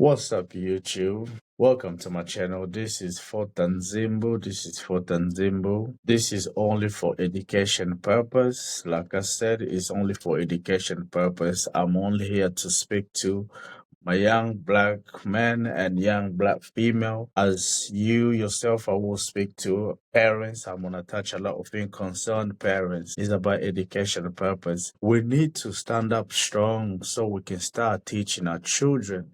What's up, YouTube? Welcome to my channel. This is for Tanzimbo. This is only for education purpose. Like I said, it's only for education purpose. I'm only here to speak to my young black men and young black female. As you yourself, I will speak to parents. I'm gonna touch a lot of things concerned parents. It's about education purpose. We need to stand up strong so we can start teaching our children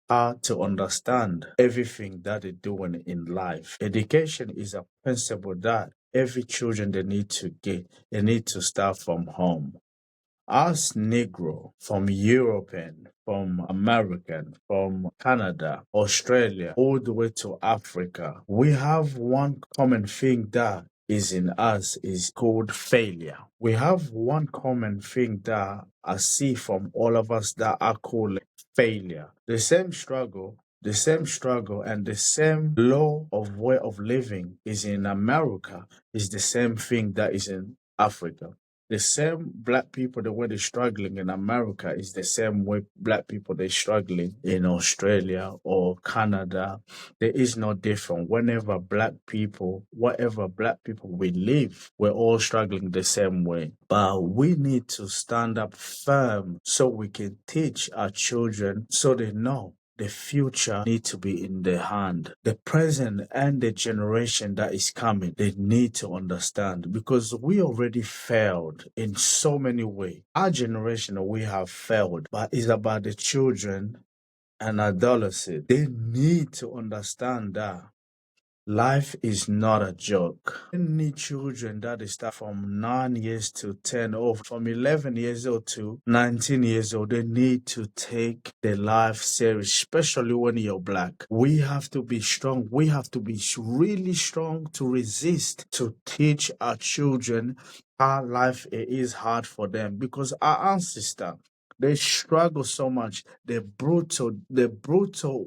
how to understand everything that they're doing in life. Education is a principle that every children they need to get. They need to start from home. Us Negro, from European, from American, from Canada, Australia, all the way to Africa, we have one common thing that is in us is called failure. We have one common thing that I see from all of us that are called failure. The same struggle and the same law of way of living is in America, is the same thing that is in Africa. The same black people, the way they're struggling in America is the same way black people they're struggling in Australia or Canada. There is no different. Whatever black people we live, we're all struggling the same way. But we need to stand up firm so we can teach our children so they know the future need to be in their hand. The present and the generation that is coming, they need to understand because we already failed in so many ways. Our generation, we have failed, but it's about the children and adolescents. They need to understand that life is not a joke. We need children that they start from 9 years to 10 or from 11 years old to 19 years old. They need to take their life serious, especially when you're black. We have to be strong. We have to be really strong to resist, to teach our children how life it is hard for them because our ancestors, they struggle so much. The brutal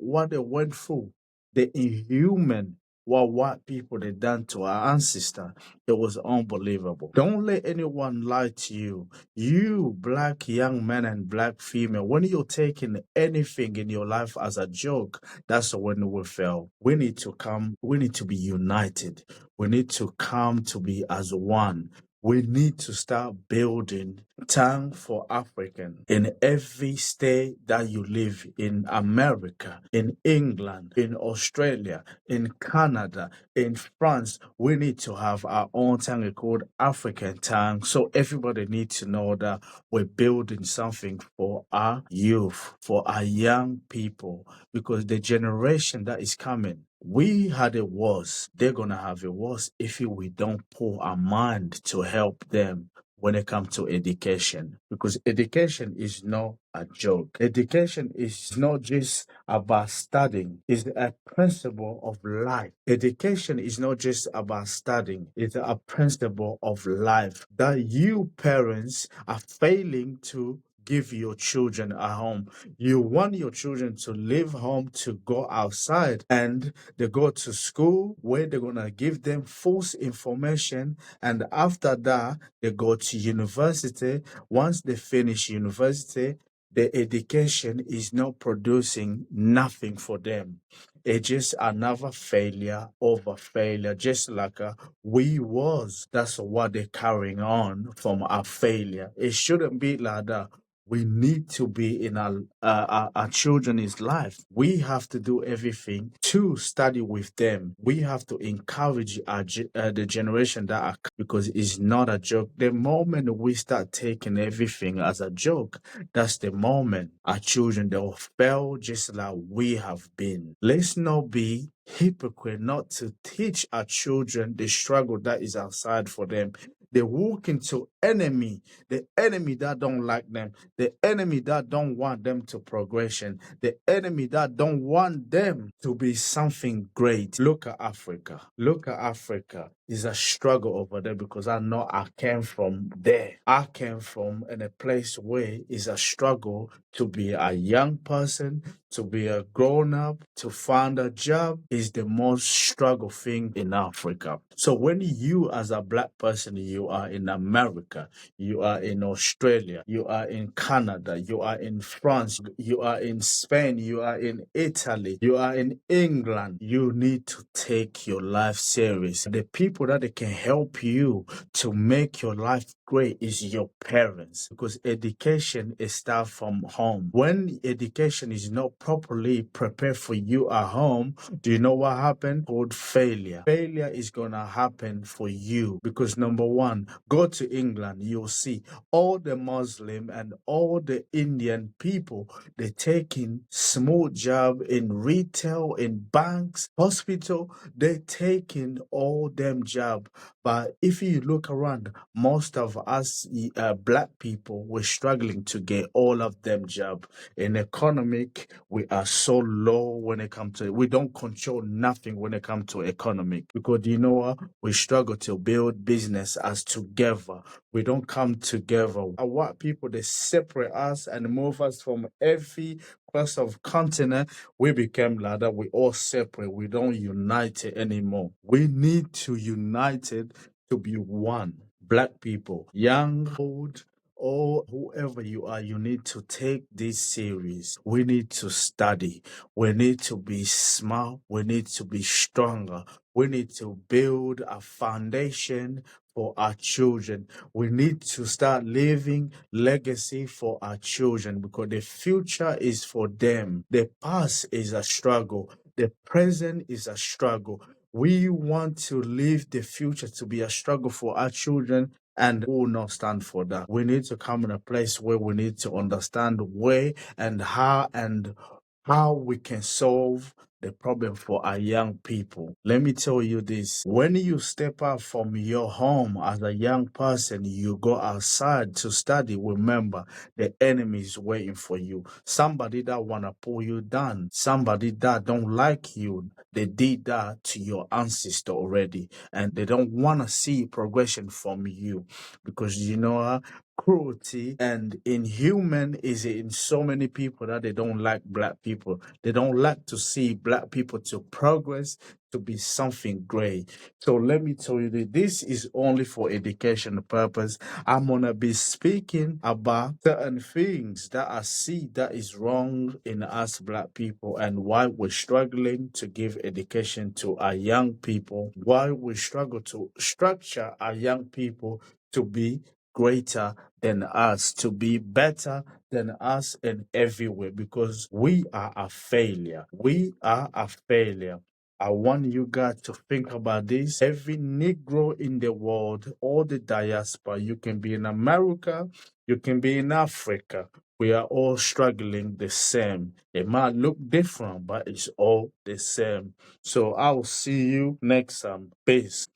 what they went through, the inhuman what white people they done to our ancestor. It was unbelievable. Don't let anyone lie to you. You black young man and black female, when you're taking anything in your life as a joke, that's when we fail. We need to be united. We need to come to be as one. We need to start building Time for African in every state that you live in America, in England, in Australia, in Canada, in France. We need to have our own tongue called African tongue. So everybody needs to know that we're building something for our youth, for our young people, because the generation that is coming, we had it worse. They're gonna have it worse if we don't pull our mind to help them when it comes to education, because education is not a joke. Education is not just about studying, it's a principle of life. Education is not just about studying, it's a principle of life that you parents are failing to give your children a home. You want your children to leave home to go outside and they go to school where they're gonna give them false information, and after that they go to university. Once they finish university, the education is not producing nothing for them. It's just another failure over failure, just like we was. That's what they're carrying on from our failure. It shouldn't be like that. We need to be in our children's life. We have to do everything to study with them. We have to encourage the generation that are because it's not a joke. The moment we start taking everything as a joke, that's the moment our children they'll fail just like we have been. Let's not be hypocrite not to teach our children the struggle that is outside for them. They walk into the enemy that don't like them, the enemy that don't want them to progression, the enemy that don't want them to be something great. Look at Africa. Look at Africa. is a struggle over there because I know I came from there. I came from in a place where it's a struggle to be a young person, to be a grown up, to find a job is the most struggle thing in Africa. So when you as a black person, you are in America, you are in Australia, you are in Canada, you are in France, you are in Spain, you are in Italy, you are in England, you need to take your life serious. The people that they can help you to make your life great is your parents because education is start from home. When education is not properly prepared for you at home, do you know what happened? Called failure. Failure is gonna happen for you because number one, go to England, you'll see all the Muslim and all the Indian people, they're taking small job in retail, in banks, hospital, they're taking all them job. But if you look around, most of us black people, we're struggling to get all of them job. In economic, we are so low when it comes to, we don't control nothing when it comes to economic because you know what? We struggle to build business as together. We don't come together. White people, they separate us and move us from every class of continent. We became like that. We all separate. We don't unite it anymore. We need to unite it to be one. Black people, young, old, or whoever you are, you need to take this serious. We need to study. We need to be smart. We need to be stronger. We need to build a foundation for our children. We need to start leaving legacy for our children because the future is for them. The past is a struggle. The present is a struggle. We want to leave the future to be a struggle for our children and we will not stand for that. We need to come in a place where we need to understand where and how we can solve the problem for our young people. Let me tell you this. When you step out from your home as a young person, you go outside to study, remember the enemy is waiting for you. Somebody that wanna pull you down, somebody that don't like you, they did that to your ancestor already, and they don't wanna see progression from you because you know cruelty and inhuman is in so many people that they don't like black people. They don't like to see black people to progress to be something great. So let me tell you that this is only for education purpose. I'm gonna be speaking about certain things that I see that is wrong in us black people and why we're struggling to give education to our young people, why we struggle to structure our young people to be greater than us, to be better than us in every way because we are a failure. We are a failure. I want you guys to think about this. Every Negro in the world, all the diaspora, you can be in America, you can be in Africa. We are all struggling the same. It might look different, but it's all the same. So I'll see you next time. Peace.